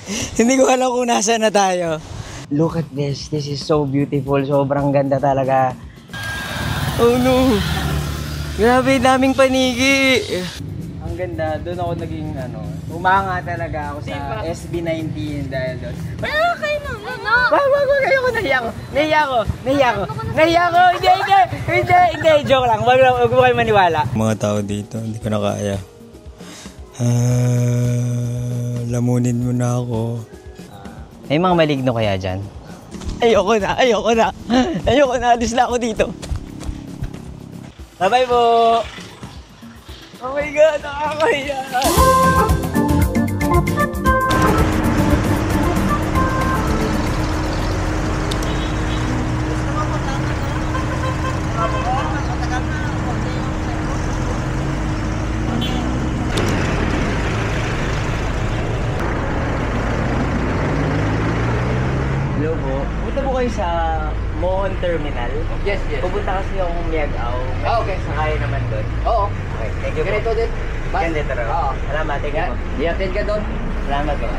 Hindi ko alam kung nasaan na tayo. Look at this. This is so beautiful. Sobrang ganda talaga. Oh no. Grabe, daming panigi. Ang ganda. Doon ako naging umanga talaga ako sa SB19 dahil doon. Kayo naman, no? Wag. Ayoko, nahiya ko. Hindi. Joke lang. Wag mo kayo maniwala. Mga tao dito, hindi ko na kaya. Lamunin mo na ako. May mga maligno kaya dyan? Ayoko na. Alis na ako dito. Bye-bye po! Oh my God! Nakakahiya! Hello po. Punta po kayo sa Mohon Terminal. Yes. Pupunta kasi yung Miagao. Okay. Sakay naman doon. Oo. Okay, thank you po. Ganito din. Ganito rin. Oo. Salamat, thank you po. I-attend ka doon. Salamat po.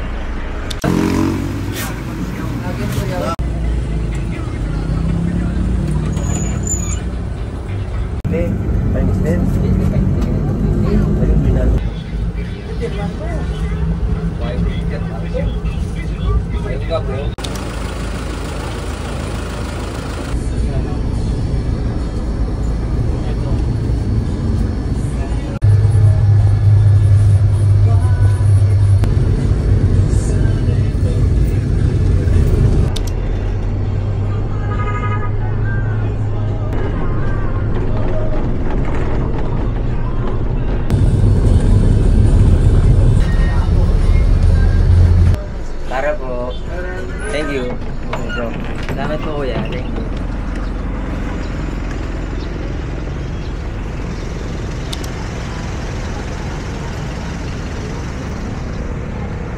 Para po. Thank you. Salamat po kuya. Thank you.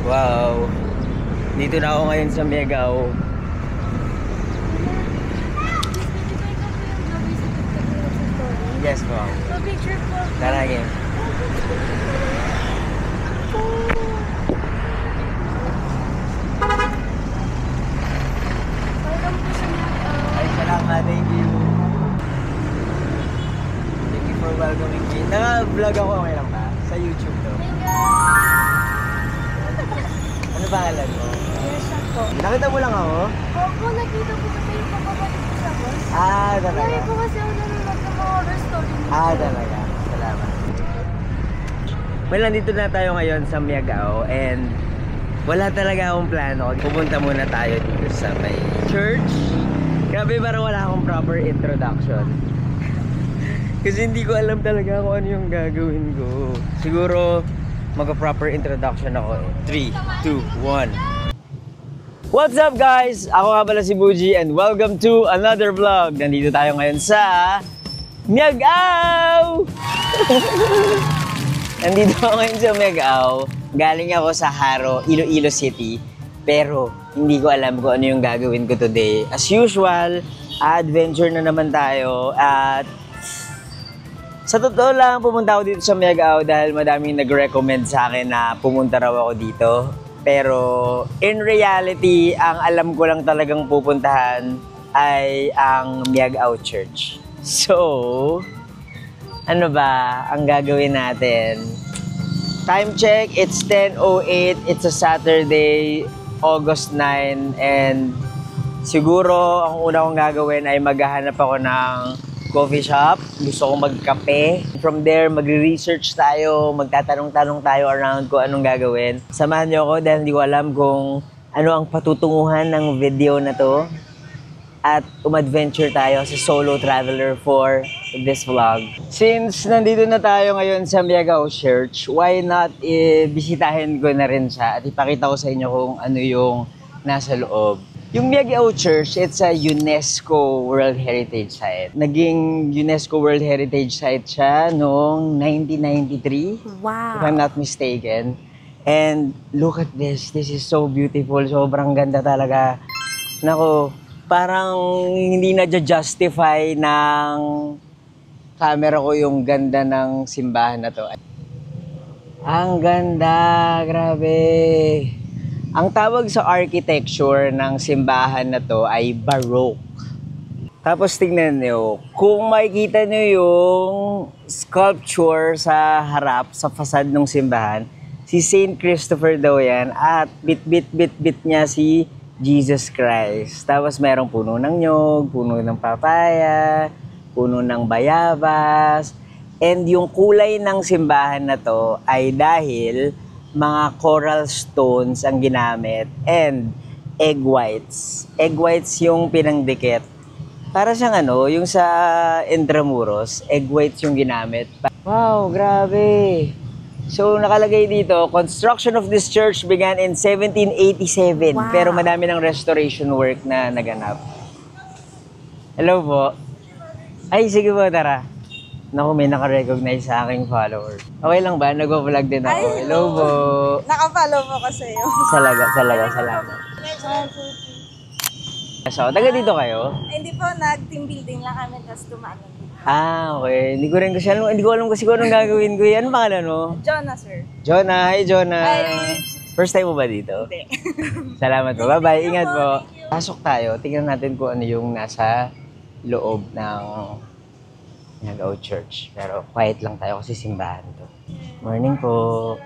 Wow. Dito na ako ngayon sa Miagao. Yes po. Picture po. Daragin. Ay, salamat. Thank you. Thank you for welcoming me. Naka-vlog ako, okay lang ba? Sa YouTube to. Ano pangalan mo? Yes, ako. Nakita mo lang ako? Opo, nakita po kasi yung pagkabalik ko sa bus. Talaga? Lagi po kasi ako nanonood ng mga horror story. Talaga. Salamat. Well, nandito na tayo ngayon sa Miagao and wala talaga akong plano. Pupunta muna tayo dito sa may church. Grabe, parang wala akong proper introduction. Kasi hindi ko alam talaga kung ano yung gagawin ko. Siguro, mag-proper introduction ako. 3, 2, 1. What's up guys? Ako nga pala si Buji and welcome to another vlog. Nandito tayo ngayon sa Miagao! Nandito ako ngayon sa Miagao. Galing ako sa Haro, Iloilo City. Pero hindi ko alam kung ano yung gagawin ko today. As usual, adventure na naman tayo. At sa totoo lang, pumunta ako dito sa Miagao dahil madaming nag-recommend sa akin na pumunta raw ako dito. Pero in reality, ang alam ko lang talagang pupuntahan ay ang Miagao Church. So, ano ba ang gagawin natin? Time check, it's 10:08. It's a Saturday, August 9. And siguro, ang una kong gagawin ay maghahanap ako ng coffee shop. Gusto kong magkape. From there, magre-research tayo, magtatanong-tanong tayo around kung anong gagawin. Samahan niyo ako dahil hindi ko alam kung ano ang patutunguhan ng video na to. At umadventure tayo sa solo traveler for this vlog. Since nandito na tayo ngayon sa Miagao Church, why not bisitahin ko na rin siya at ipakita ko sa inyo kung ano yung nasa loob. Yung Miagao Church, it's a UNESCO World Heritage Site. Naging UNESCO World Heritage Site siya noong 1993. Wow! If I'm not mistaken. And look at this. This is so beautiful. Sobrang ganda talaga. Nako, parang hindi na-justify ng camera ko yung ganda ng simbahan na to. Ang ganda! Grabe! Ang tawag sa architecture ng simbahan na to ay Baroque. Tapos tingnan nyo, kung makikita nyo yung sculpture sa harap, sa fasad ng simbahan, si Saint Christopher daw yan at bit niya si Jesus Christ. Tapos merong puno ng nyog, puno ng papaya, puno ng bayabas. And yung kulay ng simbahan na to ay dahil mga coral stones ang ginamit and egg whites. Egg whites yung pinangdikit. Para siyang yung sa Intramuros, egg whites yung ginamit. Wow, grabe! So, nakalagay dito, construction of this church began in 1787. Wow. Pero madami ng restoration work na naganap. Hello po. Ay, sige po, tara. Naku, may nakarecognize sa aking follower. Okay lang ba? Nag-vlog din ako. Ay, Hello po. Naka-follow mo kasi yun. Salamat. So, taga dito kayo? Hindi po, nag-team building lang kami, tapos tumaan. Okay. Hindi ko alam kasi kung anong gagawin ko. Ano pangalan mo? Jonah, sir. Jonah. Hi, Jonah. Hi. First time mo ba dito? Hindi. Salamat po. Bye-bye. Ingat po. Pasok tayo. Tingnan natin kung ano yung nasa loob ng Miagao Church. Pero quiet lang tayo kasi simbahan to. Morning po.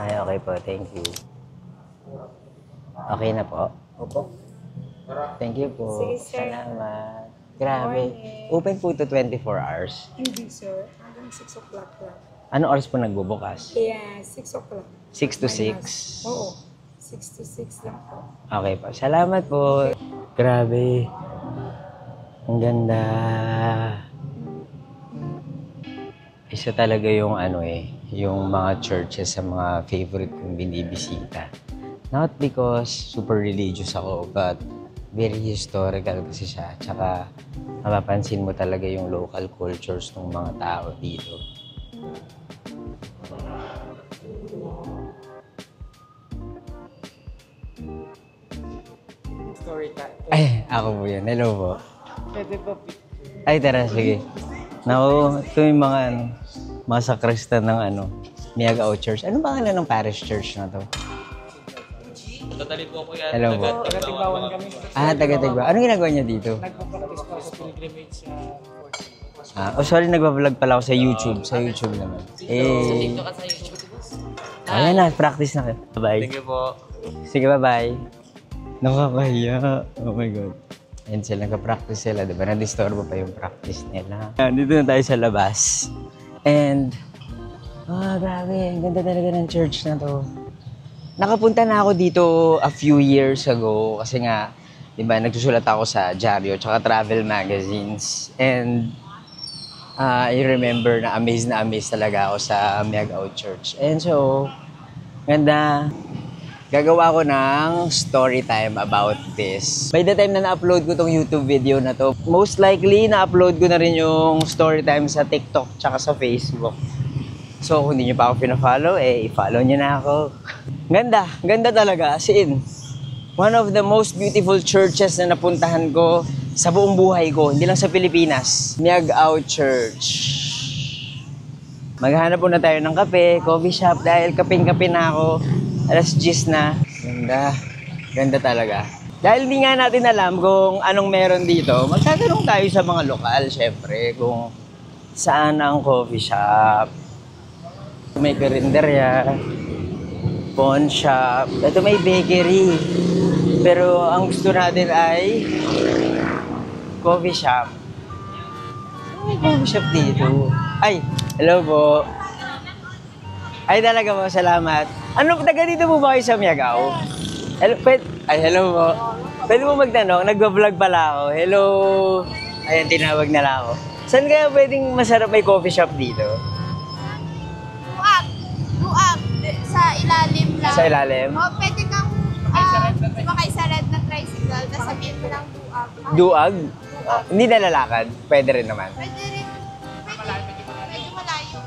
Ay, okay po. Thank you. Okay na po. Opo. Thank you po. Sige, sir. Salamat. Grabe. Morning. Open po to 24 hours. Hindi, sir. Hanggang 6 o'clock lang. Ano oras po nagbubukas? Yeah, 6 o'clock. 6 to 6? Oo. 6 to 6 lang po. Okay po. Salamat po. Grabe. Ang ganda. Isa talaga yung yung mga churches sa mga favorite kong binibisita. Not because super religious ako, but very historical kasi siya. Tsaka mapapansin mo talaga yung local cultures ng mga tao dito. Story time. Ay, ako po yan. Hello po. Pwede ba picture? Ay, tara, sige. Naku, ito yung mga sakristan ng Miagao Church. Ano pangalan ng parish church na to? Totally po ko yan. Hello po. Taga-Tigbawan kami. Taga-Tigba. Anong ginagawa niya dito? Nagpapractice po sa pilgrimage sa Sorry, nagbablog pala ako sa YouTube. Sa YouTube naman. TikTok at sa YouTube. Ayan na, practice na kayo. Bye-bye. Thank you po. Sige, bye-bye. Nakakahiya. Oh my God. Ayan sila, nagka-practice sila. Diba? Na-disturbo pa yung practice nila. Dito na tayo sa labas. And, grabe. Ang ganda talaga ng church na to. Nakapunta na ako dito a few years ago. Kasi nga, diba, nagsusulat ako sa dyaryo tsaka travel magazines. And, I remember na amazed talaga ako sa Miagao Church. And so, ganda. Gagawa ko ng story time about this. By the time na na-upload ko tong YouTube video na to, most likely na-upload ko na rin yung story time sa TikTok tsaka sa Facebook. So, kung hindi nyo pa ako pina-follow, i-follow nyo na ako. Ganda talaga. As in, one of the most beautiful churches na napuntahan ko sa buong buhay ko, hindi lang sa Pilipinas. Miagao Church. Maghanap muna tayo ng kape, coffee shop, dahil kaping-kape na ako. Alas 10 na. Ganda talaga. Dahil hindi nga natin alam kung anong meron dito, magtatanong tayo sa mga lokal, syempre, kung saan ang coffee shop. May karinderya, pawn shop, ito may bakery. Pero ang gusto natin ay coffee shop. May coffee shop dito. Ay, hello po. Ay, talaga po, salamat. Taga dito po ba kayo sa Miagao? Hello, hello po. Pwede mo magtanong, nagbablog pala ako. Hello. Ayan, tinawag na lang ako. Saan kaya pwedeng masarap may coffee shop dito? Luag. Sa ilalim lang. Sa ilalim? O, pwede kang sumakay sa red na tricycle. Tapos sabihin mo lang luag. Duag? Hindi nalalakad. Pwede rin naman. Pwede rin. Medyo malayo.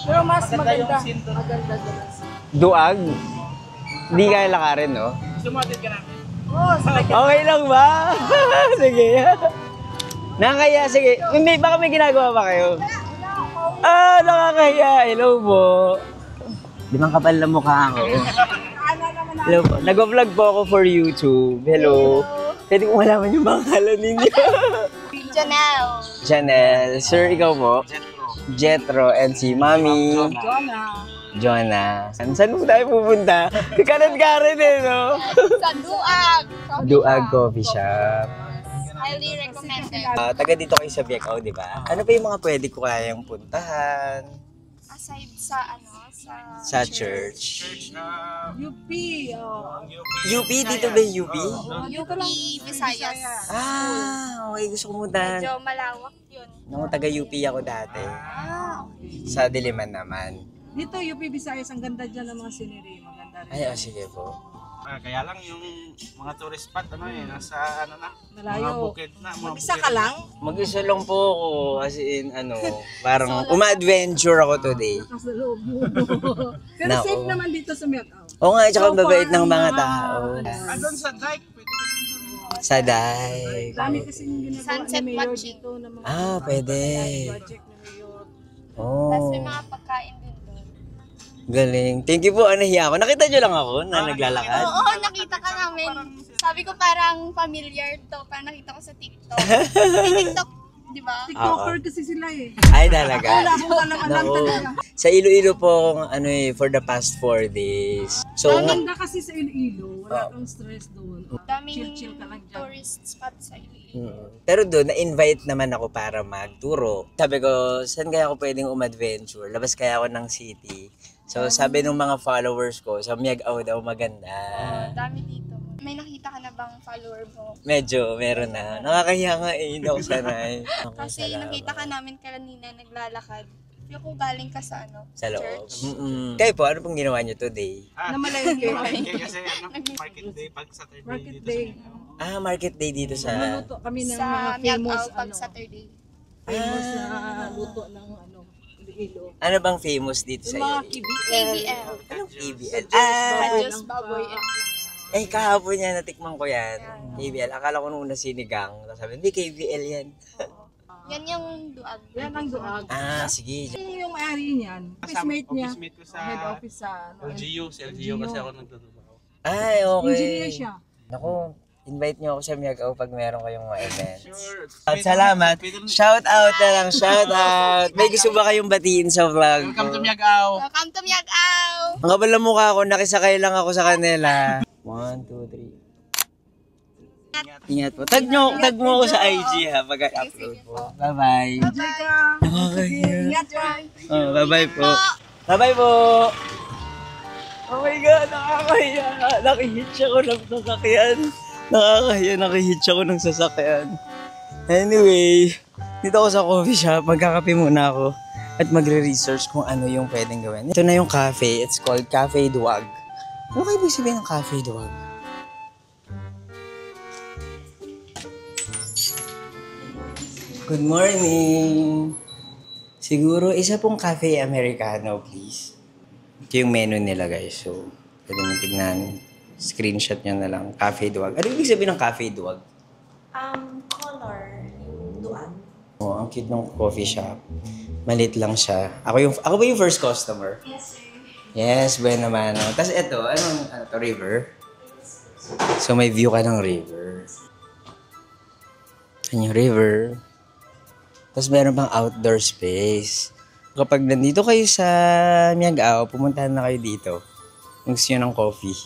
Pero mas maganda. Duag? Hindi kaya lakarin, no? Sumatit ka namin. Oo, Okay lang ba? Sige. Nakakaya, sige. Baka may ginagawa pa kayo? Nakakahiya. Hello po. Di man kapal na mukha ako. Hello po. Nag-vlog po ako for YouTube. Hello. Pwede kong malaman yung mga kalan ninyo. Janelle. Janelle. Sir, ikaw po? Jetro and si Mami. Jonah. Saan po tayo pupunta? Kanan-kanan eh, no? Sa Duag. Duag Coffee Shop. Highly recommended. Taga dito kayo sa Biakaw, di ba? Ano pa yung mga pwede ko kayang puntahan? Aside sa Sa church. UP. UP? Dito ba yung UP? UP Visayas. Okay. Gusto ko puntahan. Medyo malawak yun. Nung taga-UP ako dati. Okay. Sa Diliman naman. Dito, UP Visayas, ang ganda dyan ng mga scenery. Maganda rin. Ay, sige po. Kaya lang yung mga tourist spot, nasa mga Malayo. bukid na. Mag-isa ka lang? Mag-isa lang po ako. As in, parang uma-adventure ako today. Nasa loob mo. Pero Nako. safe naman dito sa Miakaw. Oo nga, tsaka So far, babait ng ang mga mga- tao. Andun sa dike, pwede ka Sa dike. Dami kasi yung ginagawa Sunset ni Mayor watching. dito ng mga Pwede. project ni Mayor. Tapos may Oh, mga pagkain din doon. galing. Thank you po, nahiya ako. Nakita nyo lang ako na naglalakad. Oo, nakita ka namin. Sabi ko parang familiar to. Parang nakita ko sa TikTok. May TikTok, di ba? TikToker kasi sila eh. Ay, talaga. Wala akong alam Nako. talaga. Sa Iloilo po, for the past 4 days. So, Ang ganda kasi sa Iloilo, wala kang stress doon. Daming Chill ka lang dyan. tourist spot sa Iloilo. Pero doon, na-invite naman ako para magturo. Sabi ko, saan kaya ako pwedeng umadventure? Labas kaya ako ng city. So, sabi ng mga followers ko, sa Miagaw daw maganda. Dami dito. May nakita ka na bang follower mo? Medyo, meron na. Nakakahiya nga eh, hindi ako sanay. Kasi nakita ka namin kanina naglalakad. Yung kung galing ka sa Sa loob. church. Kayo po, ano pong ginawa niyo today? Na malayagay. kasi market day, pag Saturday Market dito day. Market day dito sa... Luluto kami ng Sa mga Miagaw famous, pag Saturday. famous na luto ng Iloilo. Ano bang famous dito sa Yung mga iyo? KBL. Anong KBL? Kajos Baboy. Kahapon yan, natikman ko yan. KBL. Akala ko nung una sinigang. Tapos sabi, hindi KBL yan. Yan yung duag. Yan ang duag. Sige. Yung may-ari niyan, office mate niya. Office mate ko sa Head office sa LGU. Sa LGU kasi ako nagtatrabaho. Ay, okay. Engineer siya. Naku, invite niyo ako sa Miagaw pag meron kayong mga events. Sure. Salamat. Shout out na lang, shout out. May gusto ba kayong batiin sa vlog Welcome to ko? Miagaw. Welcome to Miagaw! Ang kapal na mukha ko, nakisakay lang ako sa kanila. 1, 2, 3. Ingat po. Tag mo ako sa IG ha, pag i-upload po. Bye-bye. Enjoy ka. Nakakahiya. Ingat ka. Bye-bye po. Bye-bye po. Oh my God, nakakahiya. Nakihitch ako ng sasakyan. Nakakahiya, nakihitch ako ng sasakyan. Anyway, dito ako sa coffee shop. Magkakape muna ako. At magre-research kung ano yung pwedeng gawin. Ito na yung cafe. It's called Cafe Duag. Ano kayo ibig sabihin ng Cafe Duag? Good morning! Siguro, isa pong cafe americano, please. Ito yung menu nila, guys. So, pwede mo tignan. Screenshot nyo na lang. Cafe Duag. Ano ibig sabihin ng Cafe Duag? Color, duan. Oh, ang cute ng coffee shop. Malit lang siya. Ako ba yung first customer? Yes, sir. Yes, bueno naman. Tapos ito, ano to, river? So, may view ka ng river. Yan yung river. Tapos meron pang outdoor space. Kapag nandito kayo sa Miagaw, pumuntahan na kayo dito. Kung gusto nyo ng coffee.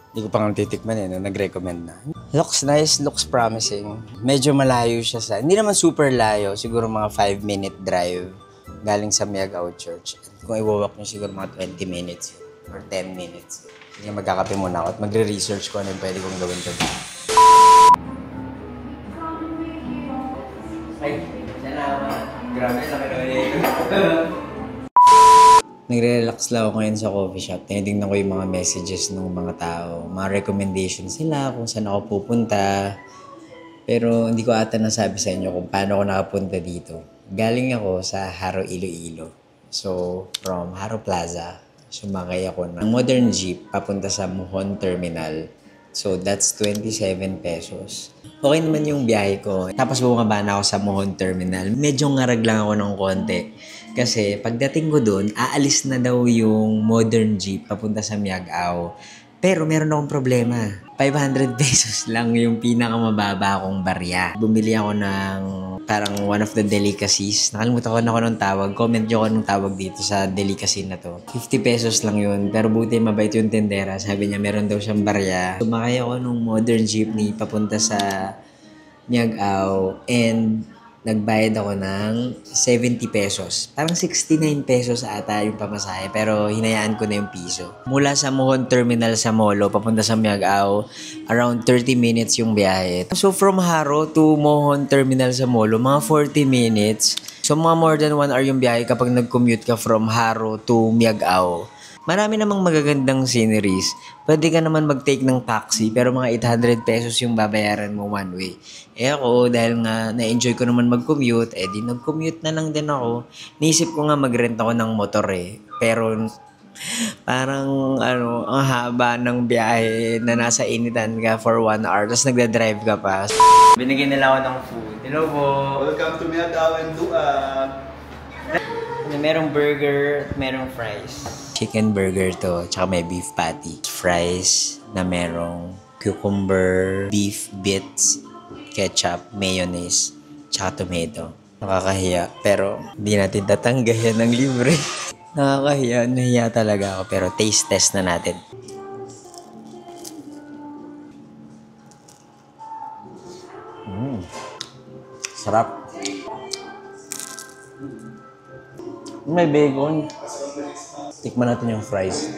Hindi ko pa nga titikman nag-recommend na. Looks nice, looks promising. Medyo malayo siya sa, hindi naman super layo, siguro mga 5-minute drive galing sa Miagaw Church. At kung i-walk nyo siguro mga 20 minutes or 10 minutes. Sige, magkakape muna ako at magre-research ko ano yung pwede kong gawin to. Ay, salamat. Grabe, laki naman Nagre-relax lang ako ngayon sa coffee shop. Tinitingnan ko yung mga messages ng mga tao. Mga recommendations nila kung saan ako pupunta. Pero hindi ko ata nasabi sa inyo kung paano ako nakapunta dito. Galing ako sa Haro, Iloilo. So, from Haro Plaza, sumakay ako ng modern jeep papunta sa Mohon Terminal. So, that's 27 pesos. Okay naman yung biyahe ko. Tapos bumaba na ako sa Mohon Terminal. Medyo ngarag lang ako ng konti. Kasi pagdating ko dun, aalis na daw yung modern jeep papunta sa Miagao. Pero meron akong problema. 500 pesos lang yung pinakamababa kong barya. Bumili ako ng parang one of the delicacies. Nakalimutan ko na ako ng tawag. Comment nyo ko anong tawag dito sa delicacy na to. 50 pesos lang yun. Pero buti mabait yung tendera. Sabi niya meron daw siyang barya. Sumakay ako nung modern jeepney papunta sa Miagao. And nagbayad ako ng 70 pesos. Parang 69 pesos ata yung pamasahe, pero hinayaan ko na yung piso. Mula sa Mohon Terminal sa Molo, papunta sa Miagao, around 30 minutes yung biyahe. So from Haro to Mohon Terminal sa Molo, mga 40 minutes. So mga more than 1 hour yung biyahe kapag nag-commute ka from Haro to Miagao. Marami namang magagandang sceneries. Pwede ka naman mag-take ng taxi, pero mga 800 pesos yung babayaran mo one way. Eh ako, dahil nga na-enjoy ko naman mag-commute, di nag-commute na lang din ako. Naisip ko nga mag-rent ako ng motor Pero parang ang haba ng biyahe na nasa initan ka for 1 hour, tapos nagda-drive ka pa. Binigyan nila ako ng food. Hello po! Welcome to Miagao and Duan. Merong burger, merong fries. Chicken burger to, tsaka may beef patty. Fries na merong cucumber, beef bits, ketchup, mayonnaise, tsaka tomato. Nakakahiya, pero hindi natin tatanggayan ng libre. Nakakahiya, nahiya talaga ako, pero taste test na natin. Sarap. May bacon. Tikman natin yung fries.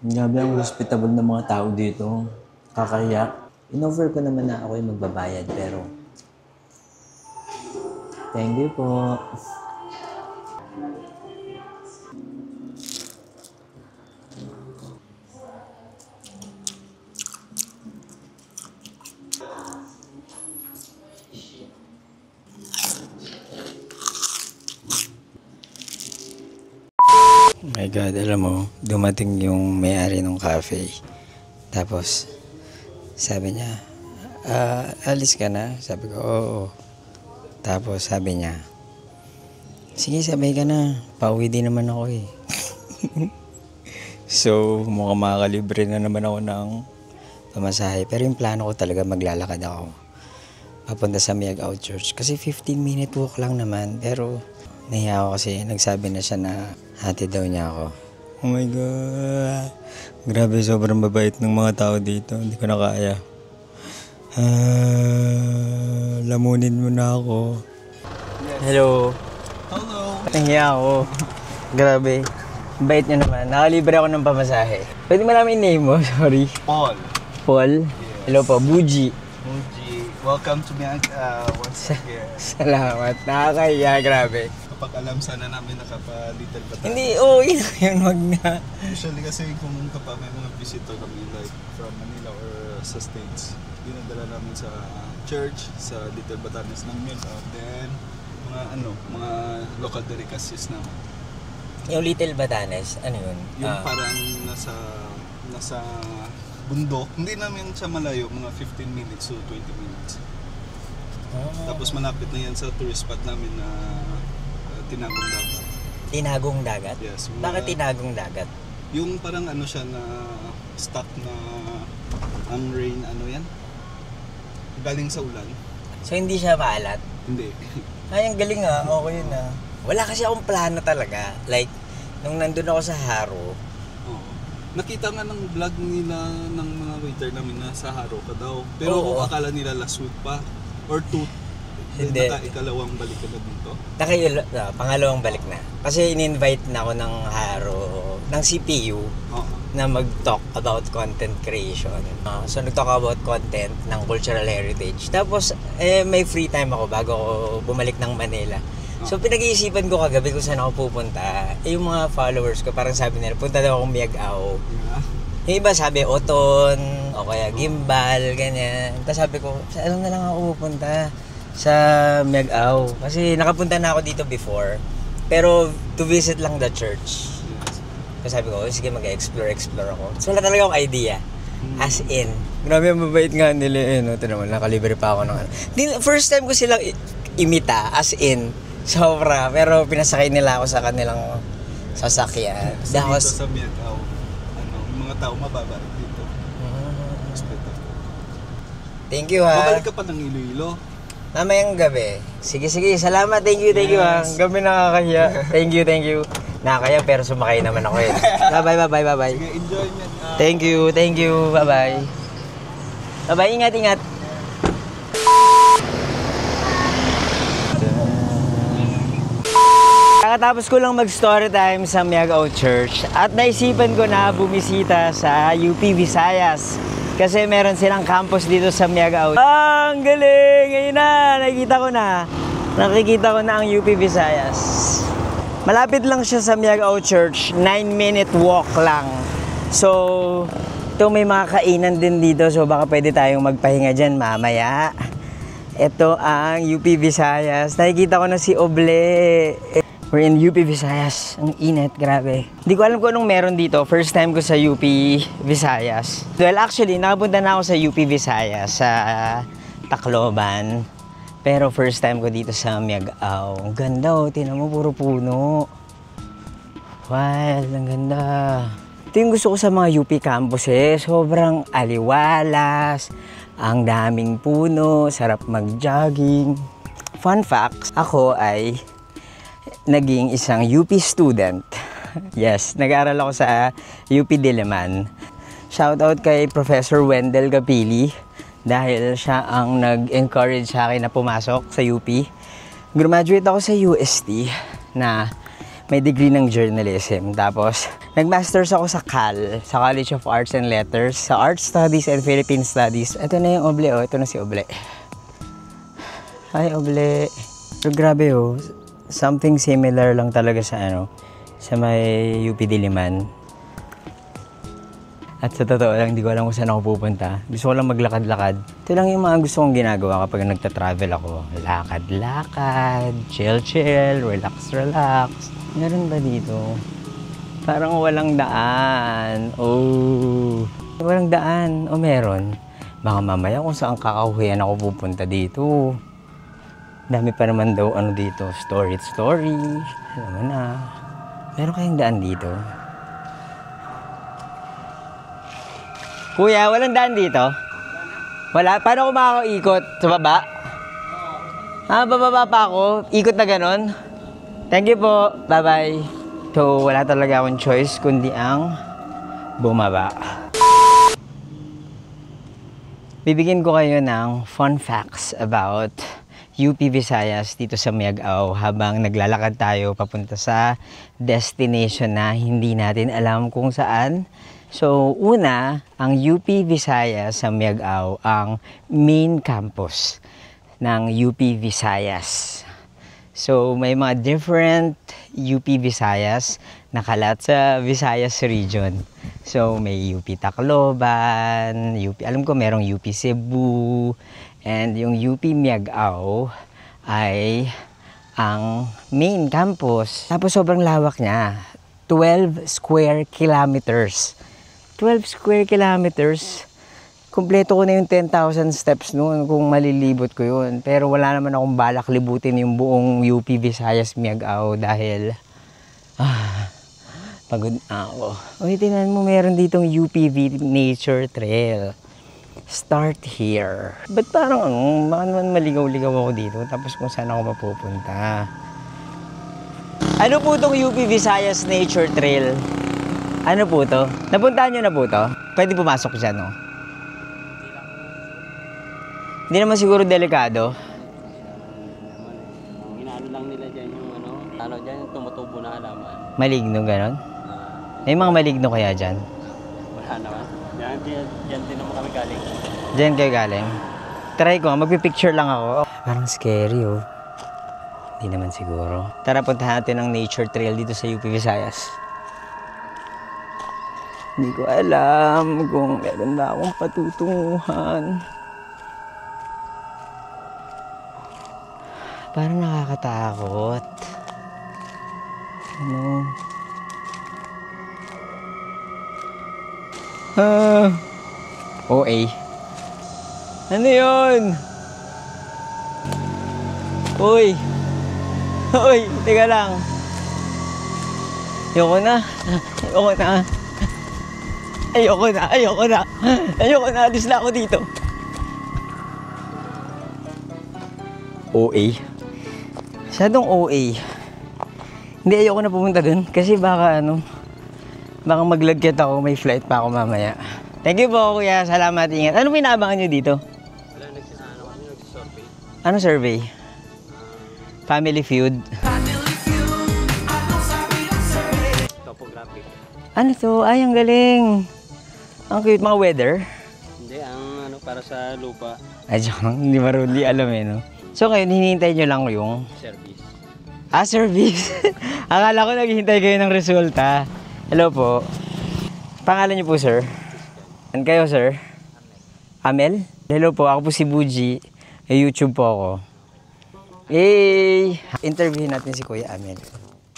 Grabe ang hospitable ng mga tao dito. Kakahiya. In-offer ko naman na ako yung magbabayad, pero thank you po. Oh my God, alam mo, dumating yung may-ari ng cafe. Tapos, sabi niya, alis ka na? Sabi ko, oo. Tapos, sabi niya, sige, sabay ka na. Pauwi din naman ako So, mukhang makakalibre na naman ako ng pamasahe. Pero yung plano ko talaga, maglalakad ako. Papunta sa Miagao Church. Kasi 15-minute walk lang naman. Pero, nahiya ako kasi nagsabi na siya na hati daw niya ako. Oh my God. Grabe, sobrang mabait ng mga tao dito. Hindi ko na kaya. Lamunin mo na ako. Hello. Hello. Nahiya ako. Grabe. Bait niya naman. Nakalibre ako ng pamasahe. Pwede mo namin name mo? Sorry. Paul. Paul? Yes. Hello po. Buji. Muji. Welcome to Miagao once again. Salamat. Nakakahiya. Grabe. Kapag alam sana namin nakapa-little bata. Hindi, yun, wag na. Usually kasi kung kapag may mga visitor kami like from Manila or sa States, dinadala namin sa church, sa Little Batanes ng Miagao. Then, mga local delicacies naman. Yung Little Batanes, ano yun? Yung parang nasa bundok, hindi namin siya malayo, mga 15 minutes to 20 minutes. Tapos malapit na yan sa tourist spot namin na Tinagong Dagat. Tinagong Dagat? Yes. Bakit Tinagong Dagat? Yung parang siya na stock na ang rain, yan? Galing sa ulan. So hindi siya maalat? Hindi. Ay, ang galing okay yun Wala kasi akong plano talaga. Like, nung nandun ako sa Haro. Oo. Nakita nga ng vlog nila ng mga waiter namin na sa Haro ka daw. Pero kung akala nila last week pa or 2, hindi. Ikalawang balik ka na dito? Pangalawang balik na. Kasi in-invite na ako ng Haro, ng CPU, na mag-talk about content creation. So nag-talk about content ng cultural heritage. Tapos may free time ako bago ako bumalik ng Manila. So pinag-iisipan ko kagabi kung saan ako pupunta. Yung mga followers ko parang sabi nila, punta daw akong Miagao. Yeah. Yung iba sabi, Oton, o kaya Gimbal, ganyan. Tapos sabi ko, saan na lang ako pupunta? Sa Miagao. Kasi nakapunta na ako dito before. Pero to visit lang the church. Yes. Tapos sabi ko, sige mag-explore ako. So wala talaga akong idea. As in, grabe ang mabait nga nila eh, no? Ito naman, nakalibre pa ako ng ano. First time ko silang imita, as in, sobra. Pero pinasakay nila ako sa kanilang sasakyan. Kasi dito sa Miagao, yung mga tao mababait dito. Hospital. Thank you ha. Babalik ka pa ng Iloilo. Mamayang gabi. Sige, salamat. Thank you ha. Gabi nakakahiya. Thank you. Nakakaya pero sumakay naman ako eh. Bye-bye. Sige, enjoy niyan. Thank you. Bye-bye. Bye-bye, ingat. Kakatapos ko lang mag-story time sa Miagao Church at naisipan ko na bumisita sa UP Visayas kasi meron silang campus dito sa Miagao. Ang galing! Ngayon na! Nakikita ko na ang UP Visayas. Malapit lang siya sa Miagao Church, 9-minute walk lang. So, ito may mga kainan din dito so baka pwede tayong magpahinga dyan mamaya. Ito ang UP Visayas. Nakikita ko na si Oble. We're in UP Visayas. Ang init, grabe. Hindi ko alam kung anong meron dito. First time ko sa UP Visayas. Well, actually, nakapunta na ako sa UP Visayas, sa Tacloban. Pero first time ko dito sa Miagao. Ang ganda oh, tinan mo, puro puno. Wow, ang ganda. Ito yung gusto ko sa mga UP campuses. Sobrang aliwalas. Ang daming puno, sarap mag-jogging. Fun facts, ako ay naging isang UP student. Yes, nag-aaral ako sa UP Diliman. Shoutout kay Professor Wendell Gapili dahil siya ang nag-encourage sa akin na pumasok sa UP. Graduate ako sa UST na may degree ng journalism. Tapos, nag-masters ako sa CAL, sa College of Arts and Letters, sa Art Studies and Philippine Studies. Ito na yung Oble, oh. Ito na si Oble. Hi, Oble. Pero grabe, oh. Something similar lang talaga sa sa may UP Diliman. At sa totoo lang, hindi ko alam kung saan ako pupunta. Gusto ko lang maglakad-lakad. Ito lang yung mga gusto kong ginagawa kapag nagta-travel ako. Lakad-lakad, chill-chill, relax-relax. Meron ba dito? Parang walang daan. Oh, walang daan. O meron. Baka mamaya kung saan kakahuyan ako pupunta dito. Dami pa naman daw dito. Story. Alam mo na. Meron kayong daan dito? Kuya, walang daan dito? Wala? Paano ako makakaikot? Sa baba? Bababa pa ako? Ikot na ganon? Thank you po. Bye-bye. So, wala talaga akong choice kundi ang bumaba. Bibigyan ko kayo ng fun facts about UP Visayas dito sa Miagao habang naglalakad tayo papunta sa destination na hindi natin alam kung saan. So, una, ang UP Visayas sa Miagao ang main campus ng UP Visayas. So, may mga different UP Visayas nakalat sa Visayas region. So, may UP Tacloban, alam ko merong UP Cebu, and yung UP Miagao ay ang main campus. Tapos sobrang lawak niya. 12 square kilometers. 12 square kilometers. Kumpleto ko na yung 10,000 steps noon kung malilibot ko yun. Pero wala naman akong balak libutin yung buong UP Visayas Miagao dahil pagod na ako. Uy, tingnan mo, meron ditong UPV Nature Trail. Start here. Ba't parang baka naman maligaw-ligaw ako dito tapos kung saan ako mapupunta. Ano po itong UP Visayas Nature Trail? Ano po to? Napuntahan nyo na po to? Pwede pumasok dyan, no? Hindi naman siguro delikado. Inaano lang nila dyan yung dyan yung tumutubo na halaman. Maligno, ganon? May mga maligno kaya dyan? Wala naman. Dyan din naman kami galing. Diyan kayo galing? Try ko, magpipicture lang ako. Parang scary, oh. Hindi naman siguro. Tara, puntahan natin ang nature trail dito sa UP Visayas. Hindi ko alam kung meron na akong patutunguhan. Parang nakakatakot. OA. Ano yun? Uy! Uy! Teka lang. Ayoko na. Ayoko na. Ayoko na. Ayoko na. Ayoko na. Alis na ako dito. OA? Masyadong OA. Hindi, ayoko na pumunta dun. Kasi baka baka maglagyat ako. May flight pa ako mamaya. Thank you po, kuya. Salamat. Ingat. Ano pinaabangan nyo dito? Wala, nagsisurvey. Ano survey? Family Feud. Topographic. Ano to? Ay, ang galing. Ang cute. Mga weather. Hindi, ang para sa lupa, Ay, joke lang. Hindi marunong alam eh, no? So, ngayon, hinihintay nyo lang yung... service. service. Akala ko naghihintay kayo ng resulta. Hello po. Pangalan niyo po, sir? And kayo, sir? Amel? Hello po, ako po si Buji. YouTube po ako. Yay! Interviewin natin si Kuya Amel.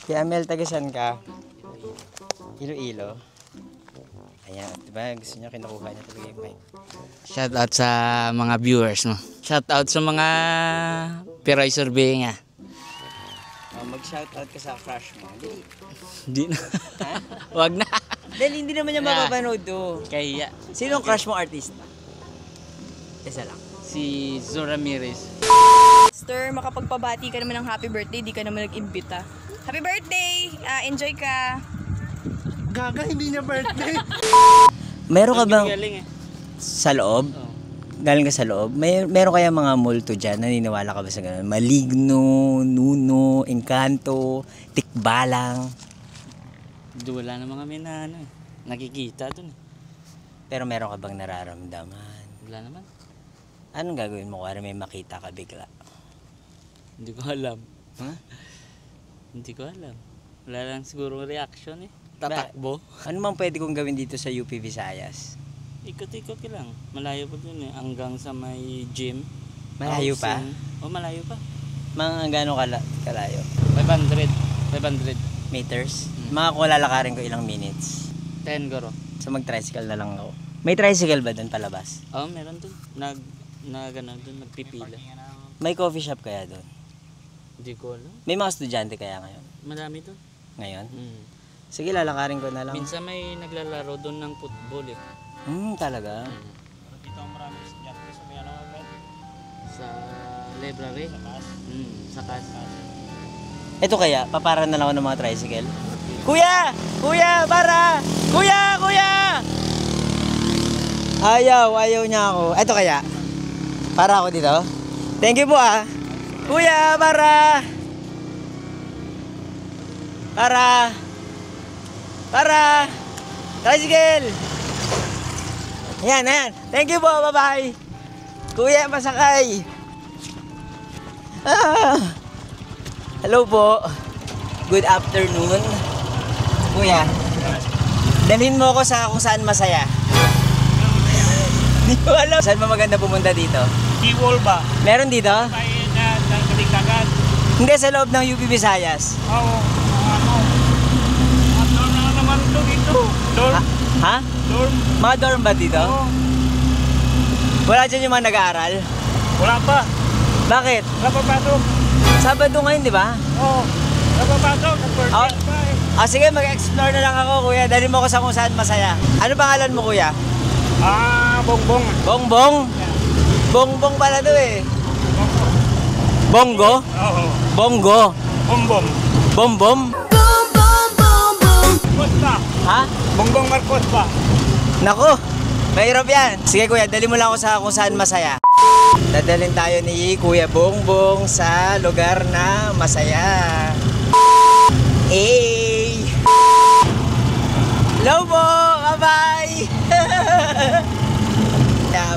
Kuya Amel, taga saan ka? Iloilo. Ayan, diba? Gusto niya kinukuha niya talaga yung mic. Shout out sa mga viewers mo. Shout out sa mga Piray survey nga. Mag-shoutout ka sa crush mo. Hindi na. Wag na. Dahil hindi naman niya mapapanood to. Kaya Sino ang crush mo artista? Isa lang. si Zo Ramirez. Sir, makapagpabati ka naman ng happy birthday, di ka naman nag-imbita. Happy birthday! Enjoy ka! Gaga, hindi niya birthday. Meron ka bang Galing eh. sa loob? Galing ka sa loob? Meron kaya mga multo dyan? Naniniwala ka ba sa ganun? Maligno, nuno, engkanto, tikbalang. Wala na mga nakikita dun eh. Pero meron ka bang nararamdaman? Wala naman. Anong gagawin mo kung may makita ka bigla? Hindi ko alam. Ha? Hindi ko alam. Wala lang siguro reaction eh. Tatakbo. Ano man pwede kong gawin dito sa UP Visayas? Ikot-ikot lang. Malayo pa dun eh. Hanggang sa may gym. Malayo pa? O malayo pa. Mga gano'ng kalayo? 500 Meters? Mga kung lalakarin ko ilang minutes. 10 goro. So mag-tricycle na lang ako. May tricycle ba doon palabas? Oo, meron dun. Nagpipila. May coffee shop kaya doon? Hindi ko alam. May mga estudyante kaya ngayon? Madami dun. Ngayon? Mm. Sige, lalakarin ko na lang. Minsan may naglalaro doon ng football eh. Talaga? Dito ang marami estudyante sa may agad. Sa library. Sa casa. Ito kaya, paparan na lang ako ng mga tricycle. Kuya! Kuya! Para! Kuya! Kuya! Ayaw niya ako. Ito kaya, para ako dito. Thank you po ah. Kuya! Para! Tricycle! Yan. Thank you po. Bye-bye. Kuya, masakay. Hello po. Good afternoon. Kuya, dalhin mo ako sa kung saan masaya. Hindi ko alam. Saan ba maganda pumunta dito? T-wall ba? Meron dito? May kaligtagan. Hindi, sa loob ng UP Visayas. Oo. Dorm na naman ito dito. Dorm. Ha? Dorm. Mga dorm ba dito? Oo. Wala dyan yung mga nag-aaral? Wala pa. Bakit? Napapasok. Sabado ngayon, di ba? Oo. Napapasok. Ah, Birthday pa eh. sige, mag-explore na lang ako, kuya. Dali mo ako sa kung saan masaya. Ano pangalan mo, kuya? Bongbong. Bongbong? Bongbong pala to eh. Bongo? Oo. Bongo? Bongbong. Bombom? Marcos pa. Ha? Bongbong Marcos pa. Nako, mahirap yan. Sige kuya, dali mo lang ako sa kung saan masaya. Dadalhin tayo ni Kuya Bongbong sa lugar na masaya. Hey! Hello po! Bye-bye!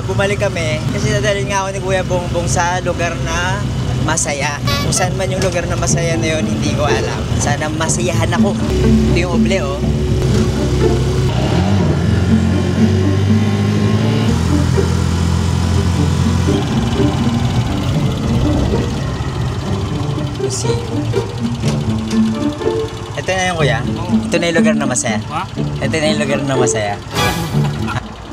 Bumalik kami kasi dadalhin nga ako ni Kuya Bongbong sa lugar na masaya. Kung saan man yung lugar na masaya na yun, hindi ko alam. Sana masayahan ako. Ito yung oble, oh. See. Ito na yung kuya. Ito na yung lugar na masaya. Ha? Ito na yung lugar na masaya.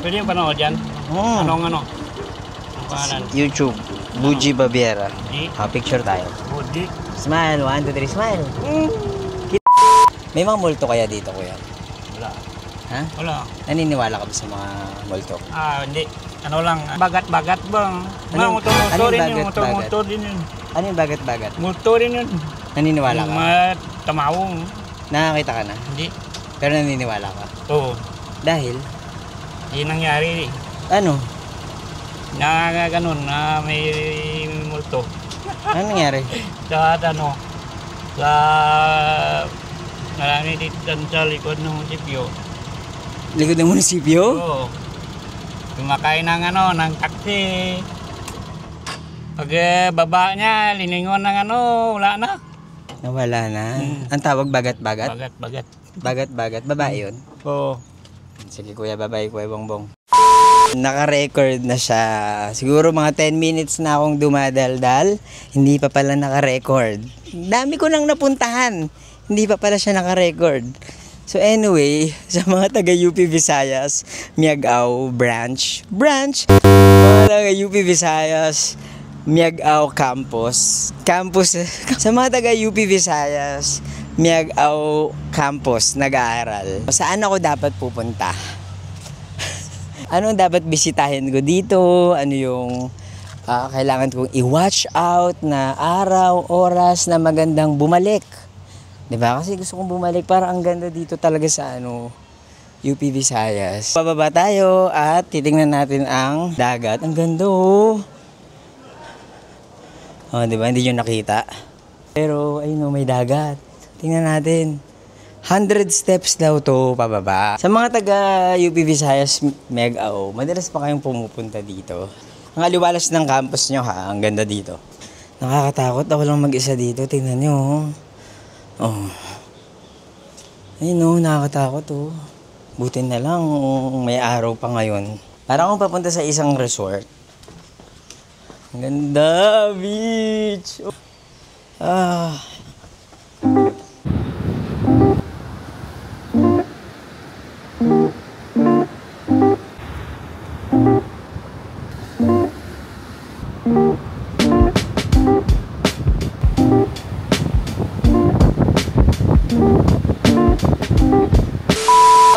Pwede yung panood yan? Anong ano? Ang pangalan? YouTube. Buji Babiera. Di? Picture tayo. Budi? Smile. 1, 2, 3, smile. May mga multo kaya dito, kuya? Wala. Ha? Wala. Naniniwala ka ba sa mga multo? Hindi. Ano lang, bagat-bagat bang? Mga Anong motor-motor din yun, bagat-bagat? motor-motor din yun. Ano yung bagat-bagat? Motor din yun. Naniniwala ka? Tamawong. Nakakita ka na? Hindi. Pero naniniwala ka? Oo. Dahil? Yun nangyari. Ano? Na ganun, na may multo. Ano nangyari? Sa ano, sa marami dito sa likod ng munisipyo. Likod ng munisipyo? Oo. Kumakain ng ano, ng taxi. Pag baba niya, liningon ng ano, wala na. Nawala na. Ang tawag bagat-bagat? Bagat-bagat. Bagat-bagat. Babae yun? Oo. Sige kuya, babae kuya Bongbong. Naka-record na siya. Siguro mga 10 minutes na akong dumadaldal. Hindi pa pala naka-record. Dami ko nang napuntahan. Hindi pa pala siya naka-record. So anyway, sa mga taga UP Visayas, Miagao branch, mga taga UP Visayas, Miagao campus, sa mga taga UP Visayas, Miagao campus, nag-aaral. Saan ako dapat pupunta? Ano dapat bisitahin ko dito? Ano yung kailangan kong i-watch out na araw, oras na magandang bumalik? Diba? Kasi gusto kong bumalik para ang ganda dito talaga sa UP Visayas. Bababa tayo at titingnan natin ang dagat. Ang ganda oh. Oh, diba? Hindi nyo nakita. Pero ayun oh, may dagat. Tingnan natin. 100 steps daw to pababa. Sa mga taga UP Visayas, Miagao, madalas pa kayong pumupunta dito. Ang aliwalas ng campus nyo ha, ang ganda dito. Nakakatakot, ako lang mag-isa dito. Tingnan nyo oh. Ayun oh, nakakatakot oh. Buti na lang may araw pa ngayon. Parang akong papunta sa isang resort. Ang ganda, beach.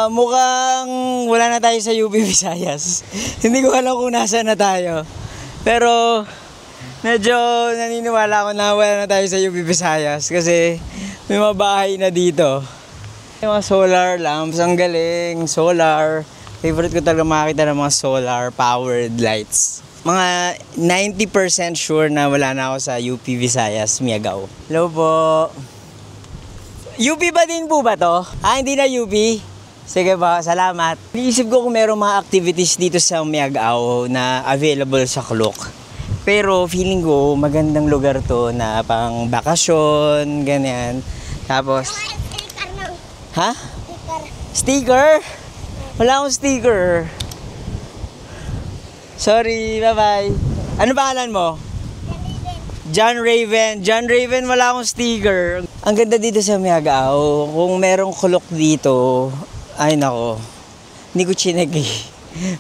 Mukhang wala na tayo sa UP Visayas. Hindi ko alam kung nasaan na tayo. Pero medyo naniniwala ako na wala na tayo sa UP Visayas kasi may mga bahay na dito. May mga solar lamps, ang galing, solar. Favorite ko talaga makakita ng mga solar powered lights. Mga 90% sure na wala na ako sa UP Visayas, Miagao. Hello po. UP ba din po ba to? Hindi na UP? Sige ba, salamat. Iniisip ko kung merong mga activities dito sa Miagao na available sa Klook. Pero feeling ko magandang lugar to na pang bakasyon, ganyan. Tapos, ha? Sticker? Wala akong sticker. Sorry, bye-bye. Ano pangalan mo? John Raven. John Raven, wala akong sticker. Ang ganda dito sa Miagao. Kung merong Klook dito, ay nako, hindi ko chinek eh.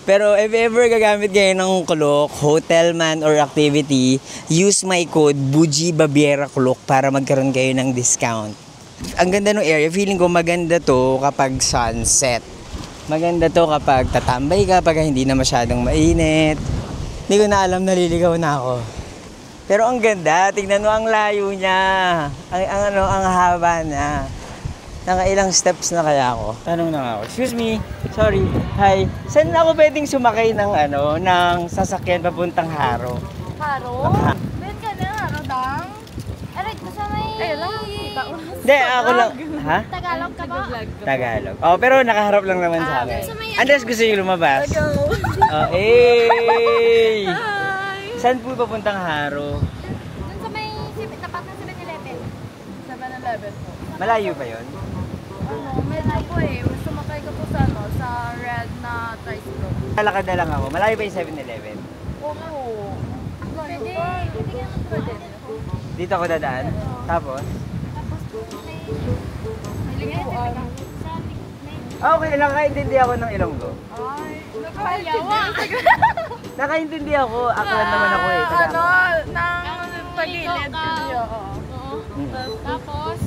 Pero if ever gagamit kayo ng Klook, hotel man or activity, use my code Buji Babiera Klook para magkaroon kayo ng discount. Ang ganda ng area, feeling ko maganda to kapag sunset. Maganda to kapag tatambay ka, pag hindi na masyadong mainit. Hindi ko na alam, naliligaw na ako. Pero ang ganda, tingnan mo ang layo niya. Ang haba niya. Nakailang steps na kaya ako? Tanong na nga ako. Excuse me. Sorry. Hi. Saan ako pwedeng sumakay ng ng sasakyan papuntang Haro? Haro? Ben ka na, Haro dang? Aray, sa may... Ay, lang. Hindi, ako lang. Ha? Tagalog ka ba? Tagalog. Oh, pero nakaharap lang naman sa akin. Unless gusto niyo lumabas. Go. Oh, hey! Hi! Saan po papuntang Haro? Dun sa may tapat ng 7-Eleven. 7-Eleven po. Malayo ba yun? Medyo po eh. Sumakay ka po sa red na tricycle. Lalakad na lang ako. Malayo ba yung 7-Eleven? Oo. Pwede. Pwede ka naman pwede. Dito ako dadaan? Tapos? May lingkuan. Okay lang, kaintindi ako ng Ilonggo. Ay, Yawa. Nakaintindi ako. Aklan naman ako eh. Ano, ng tagilid. Oo. Tapos,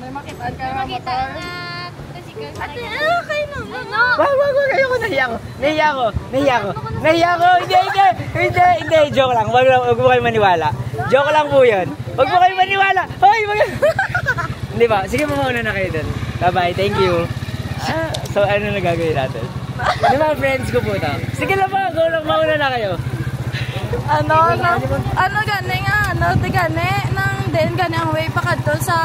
May makitaan ka ng makita motor. na kasi Ate, kayo naman. Wag. Ayoko, nahiya ako. Hindi. Joke lang. Wag mo kayo maniwala. Joke lang po yun. Wag mo kayo maniwala. Hoy, Hindi ba? Sige, mauna na kayo dun. Bye-bye. Thank you. So, ano na gagawin natin? Di ba, friends ko po to? Sige lang ba? Go lang, mauna na kayo. Gani nga, di gani, nang din, gani ang way pa kadto sa,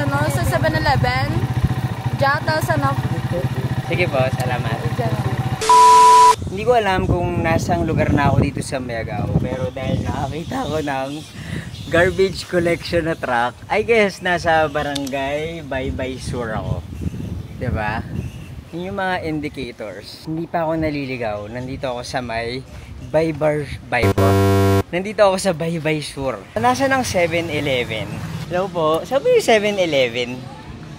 sa 7-Eleven. Jata sa Sige po, salamat. Hindi ko alam kung nasang lugar na ako dito sa Miagao, pero dahil nakakita ko ng garbage collection na truck, I guess nasa barangay Baybay Sur ako. Diba? Yun yung mga indicators. Hindi pa ako naliligaw. Nandito ako sa may Nandito ako sa Baybay Sur. Nasa ng 7-Eleven. Hello po. Saan po yung 7-Eleven?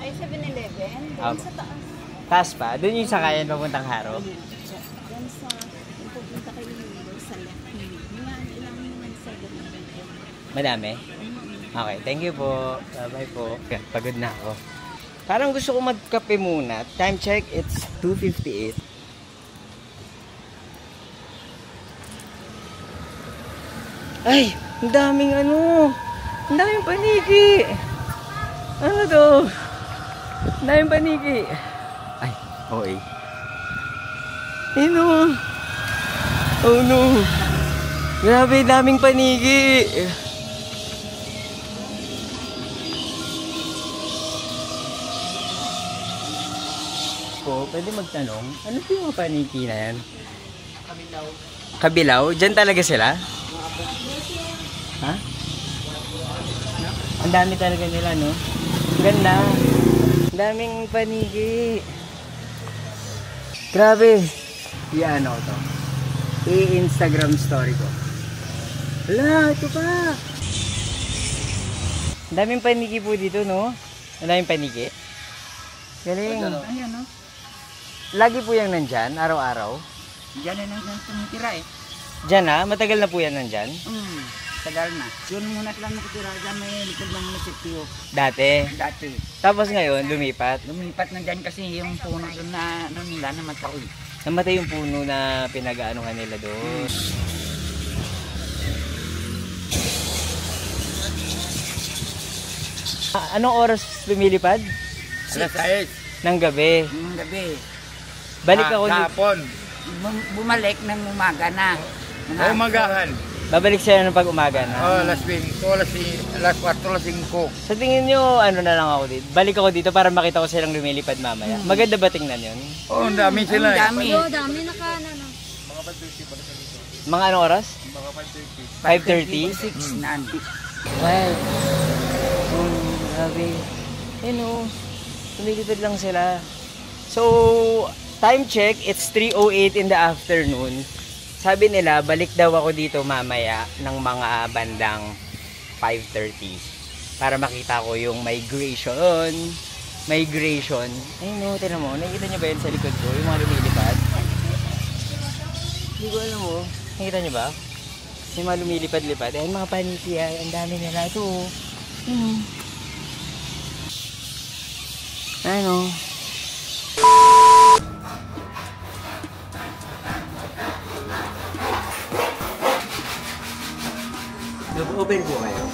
ay 7-Eleven. Doon sa taas. Taas pa? Doon yung sakayan papuntang Haro? Yan sa, yung pupunta kayo sa left. Ilang naman 7-Eleven. Madami? Okay, thank you po. Bye po. Pagod na ako. Parang gusto ko magkape muna. Time check, it's 2:58. Ay, ang daming ang daming paniki. Ano to? Ang daming paniki. Ay, okay. Oh no. Grabe, daming paniki. Pwede magtanong, ano po yung mga paniki na yan? Kabilaw. Diyan talaga sila? Ha? Ang dami talaga nila, no? Ganda. Ang daming paniki. Grabe. Iyan ako to. I-Instagram story ko. Wala, ito pa. Ang daming paniki po dito, no? Ang daming paniki. Galing. Ayan, no? Lagi po yan nandyan, araw-araw? Diyan na nang tumitira eh. Diyan na? Matagal na po yan nandyan? Tagal na. Yun muna lang nakitira dyan may likod ng munisipyo. Dati? Dati. Tapos ngayon, lumipat? Lumipat na dyan kasi yung puno doon na nila namatay. Namatay yung puno na pinag-aanuhan nila doon. Anong oras lumilipad? Alas 6. Ng gabi. Ng gabi. Balik ako Hapon. Bumalik ng umaga na. Umagahan. Babalik sila ng pag-umaga na. alas 5, alas 4, alas 5. Sa tingin nyo, ano na lang ako dito? Balik ako dito para makita ko silang lumilipad mamaya. Maganda ba tingnan yun? Oo, ang dami sila eh. dami naka, Mga anong oras? Mga 5:30? 6 na andi. Wow. Grabe. Lumilipad lang sila. So, time check, it's 3:08 in the afternoon. Sabi nila, balik daw ako dito mamaya ng mga bandang 5:30 para makita ko yung migration. Ayun, no, tinan mo. Nakikita nyo ba yun sa likod ko? Yung mga lumilipad? Hindi ko alam mo. Nakikita nyo ba? Yung mga lumilipad-lipad. Ayun, mga paniki. Ang dami nila. Ito. Ayun. Open po kayo.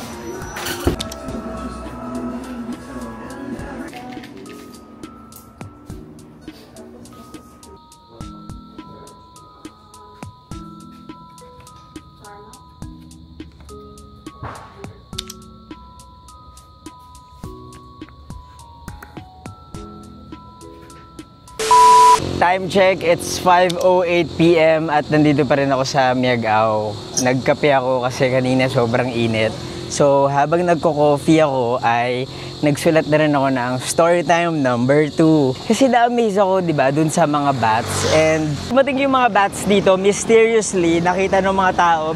Time check, it's 5:08 PM at nandito pa rin ako sa Miagao. Nagkape ako kasi kanina sobrang init. So habang nagko-coffee ako ay nagsulat na rin ako ng story time number 2. Kasi na-amaze ako, di ba, dun sa mga bats. And dumating yung mga bats dito, mysteriously, nakita ng mga tao,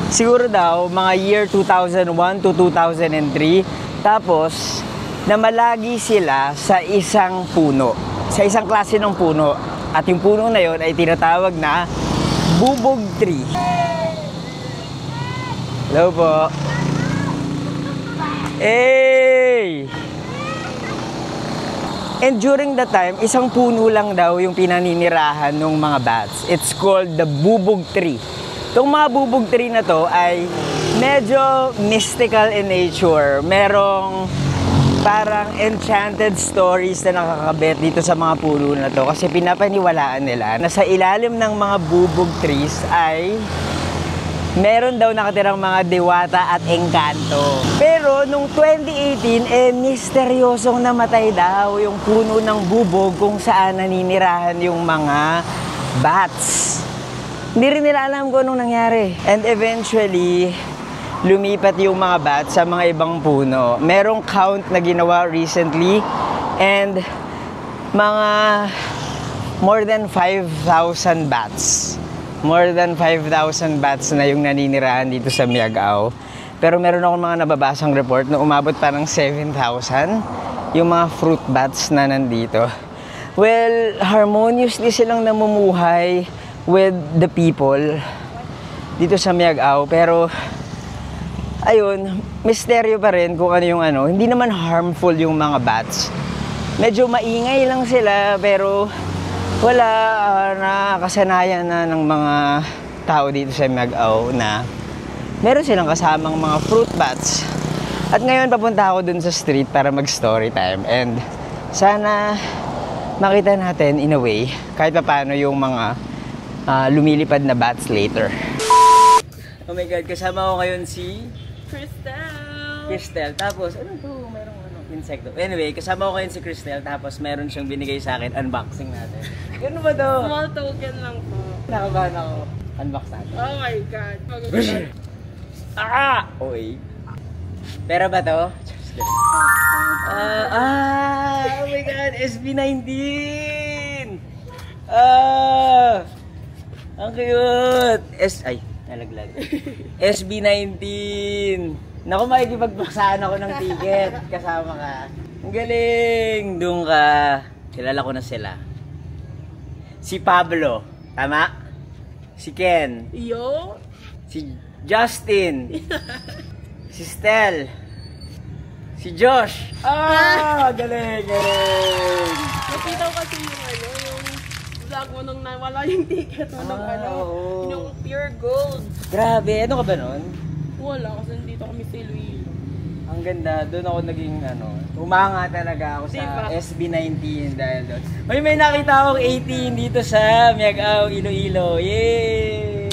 siguro daw, mga year 2001 to 2003. Tapos, namalagi sila sa isang puno. Sa isang klase ng puno. At yung puno na yon ay tinatawag na bubog tree. Hello po. Hey! And during that time, isang puno lang daw yung pinaninirahan ng mga bats. It's called the bubog tree. Itong mga bubog tree na to ay medyo mystical in nature. Merong parang enchanted stories na nakakabit dito sa mga puno na to. Kasi pinapaniwalaan nila na sa ilalim ng mga bubog trees ay meron daw nakatirang mga diwata at engkanto. Pero nung 2018, misteryosong namatay daw yung puno ng bubog kung saan naninirahan yung mga bats. Hindi rin nila alam kung anong nangyari. And eventually, lumipat yung mga bats sa mga ibang puno. Merong count na ginawa recently and mga more than 5,000 bats. More than 5,000 bats na yung naninirahan dito sa Miagao. Pero meron akong mga nababasang report na umabot pa ng 7,000 yung mga fruit bats na nandito. Well, harmoniously silang namumuhay with the people dito sa Miagao. Pero, ayun, misteryo pa rin kung ano yung ano. Hindi naman harmful yung mga bats. Medyo maingay lang sila, pero wala, nakasanayan na ng mga tao dito sa Miagao na meron silang kasamang mga fruit bats. At ngayon papunta ako dun sa street para mag-story time. And sana makita natin in a way kahit paano yung mga lumilipad na bats later. Oh my God, kasama ko ngayon si Cristel. Tapos, ano to? Merong insekto. Anyway, kasama ko ngayon si Cristel. Tapos meron siyang binigay sa akin. Unboxing natin. Ano ba to? Small token lang po. Nakabahan ako. Unbox natin. Oh my God. Oy. Pera ba to? Oh my God. SB19! Ang cute! Nalaglag. SB19! Naku, makikipagbaksahan ako ng ticket. Kasama ka. Ang galing! Doon ka. Kilala ko na sila. Si Pablo. Tama? Si Ken. Yo? Si Justin. Si Stel. Si Josh. Galing! Nakita ko kasi yung vlog mo nung nawala yung ticket mo nung yung pure gold. Grabe. Ano ka ba nun? Wala, kasi nandito kami sa Iloilo. Ang ganda, doon ako naging humanga talaga ako sa diba? SB19 dahil doon. May nakita akong 18 dito sa Miagao, Iloilo. Yay!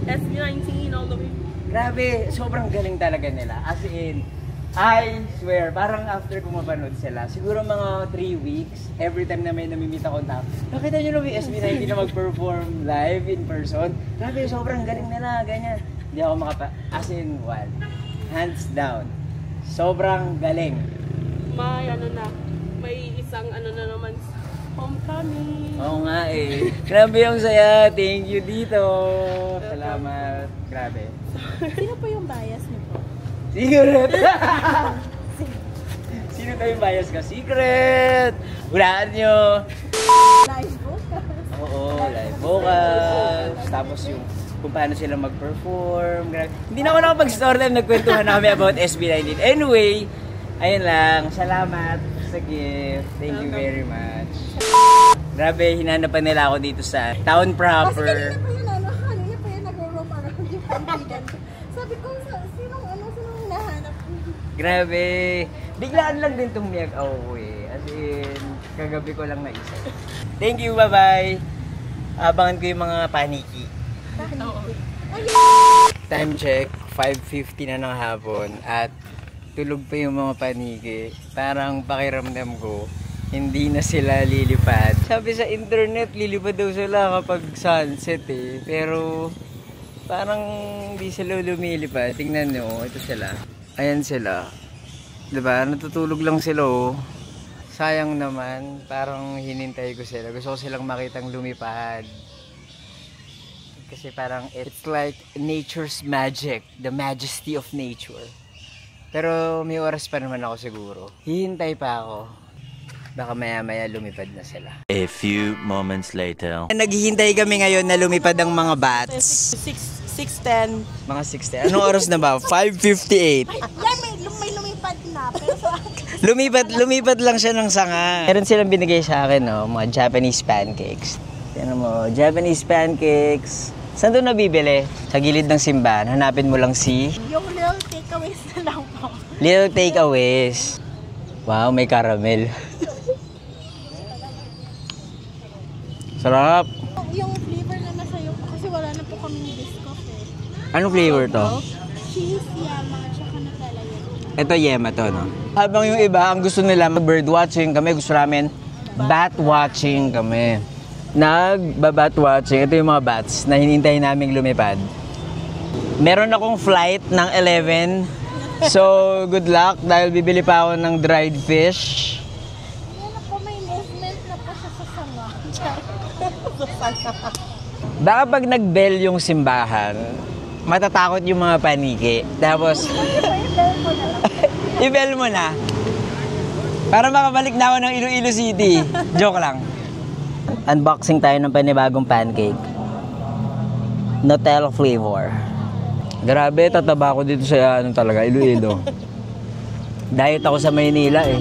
SB19 all the way. Grabe, sobrang galing talaga nila. As in, I swear, parang after ko mapanood sila, siguro mga 3 weeks, every time na may namimit akong tao, nakita nyo na may SB19 na mag-perform live in person. Grabe, sobrang galing nila, ganyan. Hindi ako as in, what? Hands down. Sobrang galing. May isang na naman, homecoming. Oo nga eh. Grabe yung saya. Thank you dito. Salamat. Grabe. Sino po yung bias niyo po? Secret! Sino tayo yung bias ka? Secret! Hulaan nyo! Live vocals. Oo, live vocals. Tapos yung kung paano sila mag-perform. Hindi na ako nakapag-story time, nagkwentuhan na kami about SB19. Anyway, ayun lang. Salamat sa gift. Thank you very much. Grabe, hinanapan nila ako dito sa town proper. Kanina pa yun nag-roam around yung kaibigan ko. Sabi ko, sinong hinahanap? Grabe. Biglaan lang din itong Miagao ko eh. As in, kagabi ko lang naisip. Thank you, bye-bye. Abangan ko yung mga paniki. Time check, 5:50 na ng hapon at tulog pa yung mga paniki. Parang pakiramdam ko, hindi na sila lilipad. Sabi sa internet, lilipad daw sila kapag sunset eh. Pero parang hindi sila lumilipad. Tingnan nyo, ito sila. Ayan sila. Diba? Natutulog lang sila oh. Sayang naman, parang hinintay ko sila. Gusto ko silang makitang lumipad. Kasi parang it's like nature's magic, the majesty of nature. Pero may oras pa naman ako siguro. Hihintay pa ako. Baka maya-maya lumipad na sila. A few moments later. Naghihintay kami ngayon na lumipad ang mga bats. 6:10. Mga 60. Anong oras na ba? 5:58. May lumipad na. Pero sa Lumipat lang siya ng sanga. Meron silang binigay sa akin, no? Mga Japanese pancakes. Tignan mo, Japanese pancakes. Saan doon nabibili? Sa gilid ng simbahan. Hanapin mo lang si... yung little takeaways na lang po. Little takeaways. Wow, may caramel. Sarap. Yung flavor na nasa iyo po kasi wala na po kaming biscuit eh. Anong flavor to? Cheese, yama, tsaka Nutella yun. Ito yema to, no? Habang yung iba, ang gusto nila bird watching kami, gusto namin bat watching kami. Nagba-bat watching. Ito yung mga bats na hinintay naming lumipad. Meron akong flight ng 11. So, good luck dahil bibili pa ako ng dried fish. Yan po, may movement na po siya sa sanga. Baka pag nag-bell yung simbahan, matatakot yung mga paniki. Tapos, i-bell mo na. Para makabalik na ako ng Iloilo City. Joke lang. Unboxing tayo ng panibagong pancake. Nutella flavor. Grabe, tataba ko dito sa talaga, Iloilo. Diet ako sa Maynila eh.